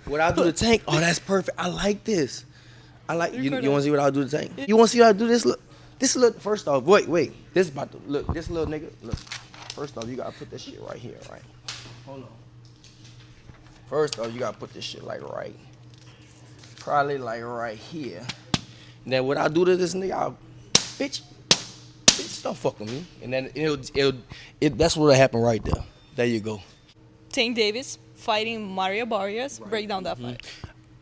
What I do to Tank? Oh, that's perfect. I like this. I like you. Record You want it. to see what I do to Tank? You want to see how I do this? Look, this look. First off, wait. This about to look. This little nigga. Look. First off, you gotta put this shit right here, right? Hold on. First off, you gotta put this shit like right. Probably like right here. And then what I do to this nigga, bitch, don't fuck with me. And then that's what'll happen right there. There you go. Tank Davis fighting Mario Barrios. Break down that fight.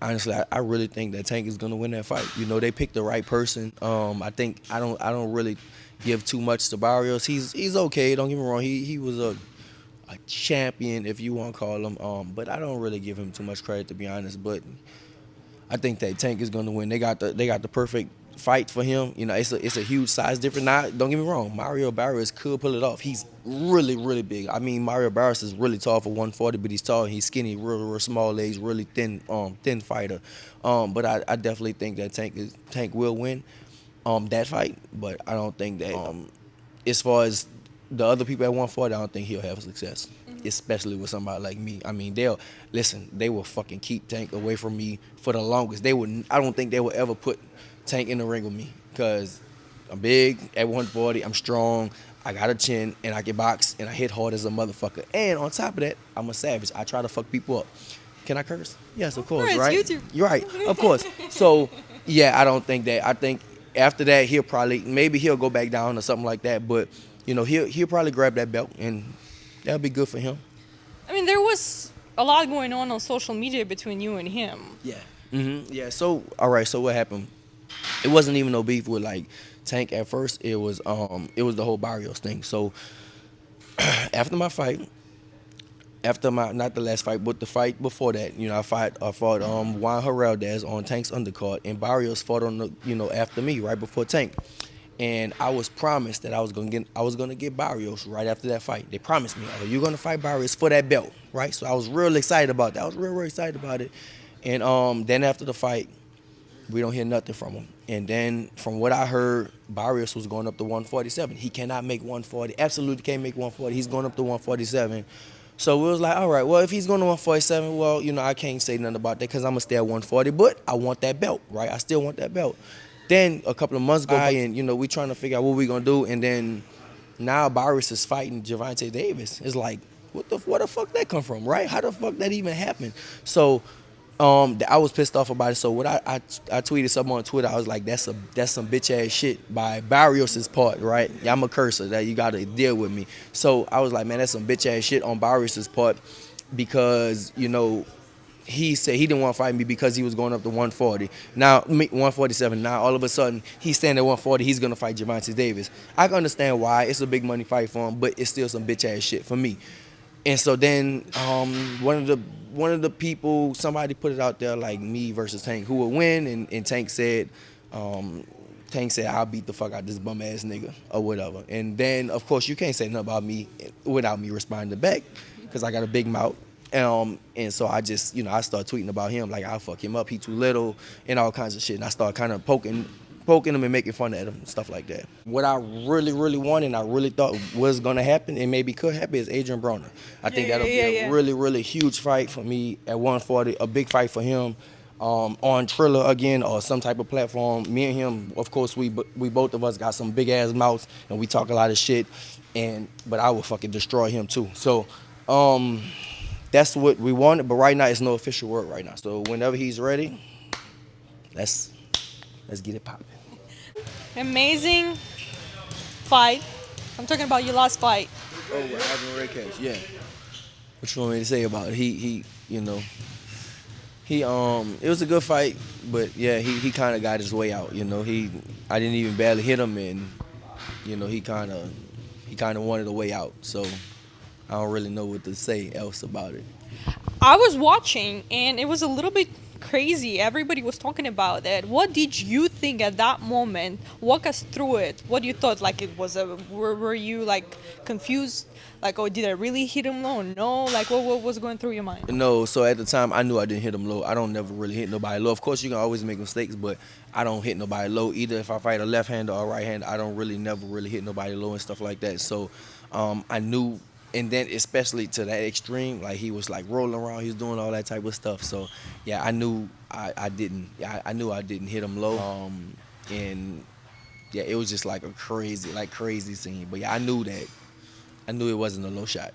Honestly, I really think that Tank is gonna win that fight. You know, they picked the right person. I think I don't really give too much to Barrios. He's okay. Don't get me wrong. He was a champion, if you want to call him. But I don't really give him too much credit, to be honest. But I think that Tank is gonna win. They got the perfect fight for him. You know, it's a huge size difference. Now, don't get me wrong, Mario Barrios could pull it off. He's really, really big. I mean, Mario Barrios is really tall for 140, but he's tall. He's skinny, real small legs, really thin fighter. But I definitely think that Tank will win that fight. But I don't think that as far as the other people at 140, I don't think he'll have success. Especially with somebody like me. I mean, they will fucking keep Tank away from me for the longest. I don't think they will ever put Tank in the ring with me, because I'm big at 140, I'm strong, I got a chin, and I can box, and I hit hard as a motherfucker. And on top of that, I'm a savage. I try to fuck people up. Can I curse? Yes, of course, right? YouTube. You're right, of course. So, yeah, I don't think that. I think after that, maybe he'll go back down or something like that, but, you know, he'll probably grab that belt, and that'll be good for him. I mean, there was a lot going on social media between you and him. Yeah. Yeah. So, all right. So what happened? It wasn't even no beef with like Tank at first. It was the whole Barrios thing. So after my fight, not the last fight, but the fight before that, you know, I fought Juan Heraldez on Tank's undercard, and Barrios fought on the, you know, after me, right before Tank. And I was promised that I was gonna get Barrios right after that fight. They promised me, "Oh, you're gonna fight Barrios for that belt," right? So I was real excited about that. I was real excited about it. And then after the fight, we don't hear nothing from him. And then from what I heard, Barrios was going up to 147. He cannot make 140. Absolutely can't make 140. He's going up to 147. So we was like, all right, well, if he's going to 147, well, you know, I can't say nothing about that because I'm going to stay at 140. But I want that belt, right? I still want that belt. Then a couple of months go by, and, you know, we trying to figure out what we going to do. And then now Barrios is fighting Gervonta Davis. It's like, where the fuck that come from, right? How the fuck that even happened? So I was pissed off about it. So what I tweeted something on Twitter. I was like, that's some bitch ass shit by Barrios' part, right? Yeah, I'm a cursor. That you got to deal with me. So I was like, man, that's some bitch ass shit on Barrios' part, because, you know, he said he didn't want to fight me because he was going up to 140. Now, 147. Now, all of a sudden, he's standing at 140. He's going to fight Gervonta Davis. I can understand why. It's a big money fight for him, but it's still some bitch ass shit for me. And so then one of the people, somebody put it out there like me versus Tank, who would win, and Tank said, I'll beat the fuck out this bum ass nigga or whatever. And then of course you can't say nothing about me without me responding back, because I got a big mouth. And so I just, you know, I start tweeting about him like I'll fuck him up, he too little, and all kinds of shit. And I start kind of poking him and making fun at him and stuff like that. What I really, really wanted and I really thought was going to happen and maybe could happen is Adrien Broner. I think that'll be a really, really huge fight for me at 140, a big fight for him on Triller again or some type of platform. Me and him, of course, we both of us got some big-ass mouths and we talk a lot of shit, but I will fucking destroy him too. So that's what we wanted, but right now it's no official word right now. So whenever he's ready, let's get it popping. Amazing fight. I'm talking about your last fight. Oh, with Ivan Redkach, yeah. What you want me to say about it? He you know, it was a good fight, but yeah, he kind of got his way out. You know, I didn't even barely hit him, and you know, he kind of wanted a way out. So I don't really know what to say else about it. I was watching, and it was a little bit crazy. Everybody was talking about that. What did you think at that moment? Walk us through it. What you thought? Like, it was were you like confused? Like, oh, did I really hit him low? No. Like, what was going through your mind? No. So at the time, I knew I didn't hit him low. I don't never really hit nobody low. Of course, you can always make mistakes, but I don't hit nobody low. Either if I fight a left-hander or a right-hander, I don't never really hit nobody low and stuff like that. So I knew and then especially to that extreme, like he was like rolling around, he was doing all that type of stuff. So yeah, I knew I didn't. I knew I didn't hit him low. And yeah, it was just like a crazy scene. But yeah, I knew that. I knew it wasn't a low shot.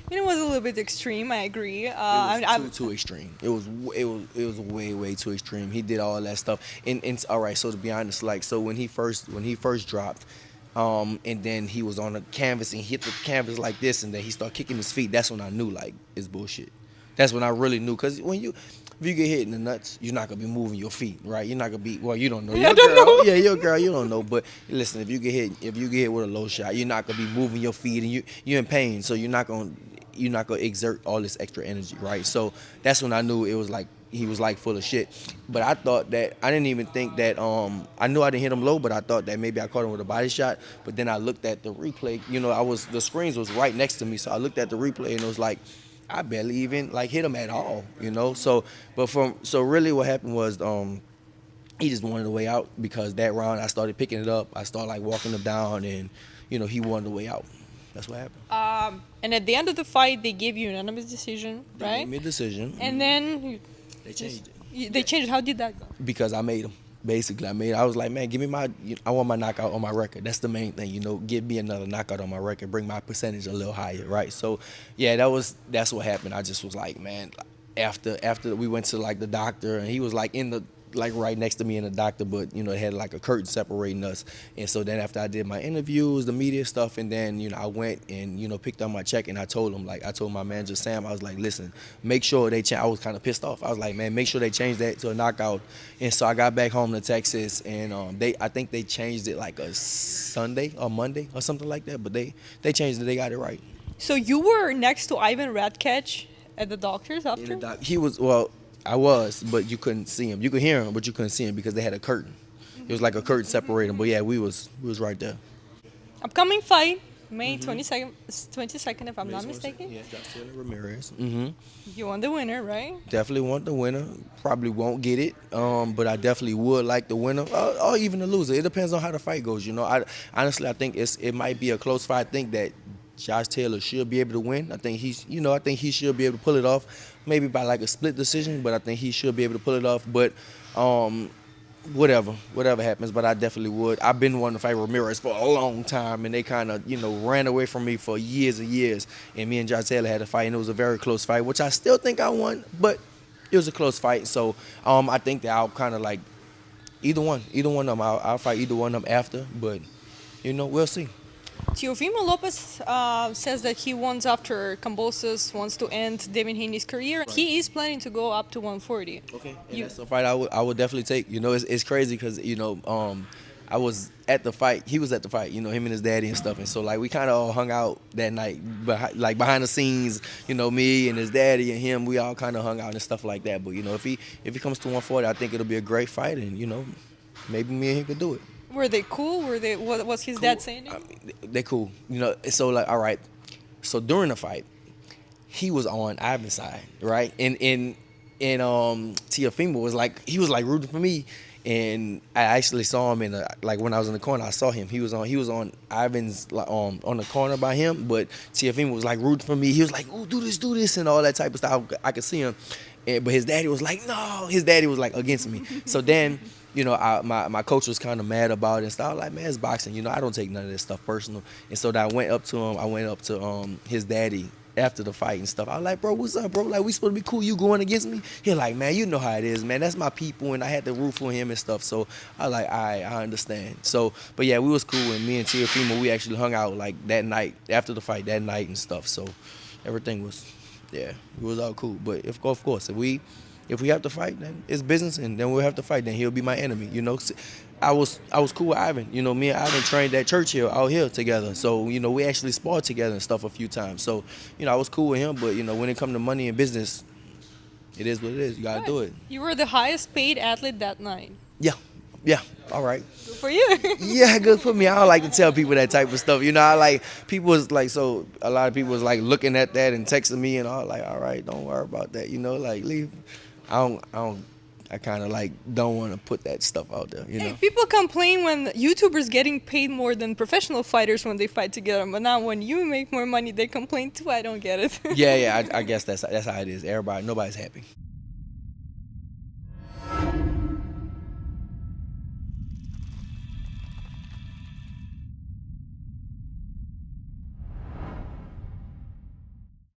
It was a little bit extreme. I agree. It was I'm too extreme. It was way too extreme. He did all that stuff. And all right. So to be honest, like so when he first dropped, and then he was on the canvas and hit the canvas like this, and then he started kicking his feet. That's when I knew like it's bullshit. That's when I really knew, cause if you get hit in the nuts, you're not gonna be moving your feet, right? You're not gonna be. Well, you don't know. You're a girl. Yeah, you're a girl. You don't know. But listen, if you get hit with a low shot, you're not gonna be moving your feet, and you're in pain, so you're not gonna exert all this extra energy, right? So that's when I knew it was like he was like full of shit. But I thought that I didn't even think that I knew I didn't hit him low, but I thought that maybe I caught him with a body shot. But then I looked at the replay. The screens was right next to me, so I looked at the replay and it was like I barely even like hit him at all. So really what happened was he just wanted the way out because that round I started picking it up. I started like walking him down and he wanted the way out. That's what happened. and at the end of the fight, they gave you an unanimous decision, They right? gave me a decision. And then They changed it. they changed. How did that go? Because I made him. Basically, I was like, man, give me I want my knockout on my record. That's the main thing, give me another knockout on my record, bring my percentage a little higher, right? So, yeah, that's what happened. I just was like, man, after we went to like the doctor and he was like right next to me in the doctor, but it had like a curtain separating us. And so then after I did my interviews, the media stuff, and then I went and picked up my check and I told my manager Sam, I was like, listen, make sure they change. I was kind of pissed off. I was like, man, make sure they change that to a knockout. And so I got back home to Texas, and I think they changed it like a Sunday or Monday or something like that. But they changed it. They got it right. So you were next to Ivan Redkach at the doctor's after? He was I was, but you couldn't see him. You could hear him, but you couldn't see him because they had a curtain. It was like a curtain separating. But yeah, we was right there. Upcoming fight, May 22nd, if I'm not mistaken. Yeah, Jose Ramirez. Mm-hmm. You want the winner, right? Definitely want the winner. Probably won't get it, but I definitely would like the winner, or even the loser. It depends on how the fight goes. I honestly, I think it might be a close fight. I think that Josh Taylor should be able to win. I think I think he should be able to pull it off, maybe by like a split decision. But I think he should be able to pull it off. But whatever happens. But I definitely would. I've been wanting to fight Ramirez for a long time, and they kind of ran away from me for years and years. And me and Josh Taylor had a fight, and it was a very close fight, which I still think I won, but it was a close fight. So I think that I'll kind of like either one of them. I'll fight either one of them after, but we'll see. Teofimo Lopez says that he wants, after Kambosos, wants to end Devin Haney's career. Right. He is planning to go up to 140. Okay, and that's a fight I would definitely take. It's crazy because I was at the fight. He was at the fight. Him and his daddy and stuff. And so like we kind of all hung out that night, behind the scenes. Me and his daddy and him, we all kind of hung out and stuff like that. But if he comes to 140, I think it'll be a great fight, and maybe me and him could do it. Were they cool? What was his dad saying? They're cool. So like, all right. So during the fight, he was on Ivan's side, right? And Teofimo was like, rooting for me. And I actually saw him when I was in the corner. I saw him. He was on Ivan's on the corner by him. But Teofimo was like rooting for me. He was like, "Oh, do this," and all that type of stuff. I could see him. But his daddy was like, "No." His daddy was like against me. So then. My coach was kind of mad about it and stuff. I was like, man, it's boxing. I don't take none of this stuff personal. And so then I went up to him. I went up to his daddy after the fight and stuff. I was like, bro, what's up, bro? Like, we supposed to be cool. You going against me? He like, man, you know how it is, man. That's my people, and I had to root for him and stuff. So I was like, all right, I understand. So, but yeah, we was cool, and me and Teofimo, we actually hung out like that night after the fight that night and stuff. So everything was, it was all cool. But of course, if we have to fight, then it's business, and then we'll have to fight. Then he'll be my enemy. I was cool with Ivan. Me and Ivan trained at Churchill out here together. So we actually sparred together and stuff a few times. So I was cool with him. But when it comes to money and business, it is what it is. You gotta do it. You were the highest paid athlete that night. Yeah. All right. Good for you. Yeah, good for me. I don't like to tell people that type of stuff. I like people was like, so a lot of people was like looking at that and texting me and all like, all right, don't worry about that. Like leave. I I kind of like don't want to put that stuff out there, you Hey, know. people complain when YouTubers getting paid more than professional fighters when they fight together, but now when you make more money, they complain too. I don't get it. Yeah, I guess that's how it is. Everybody, nobody's happy.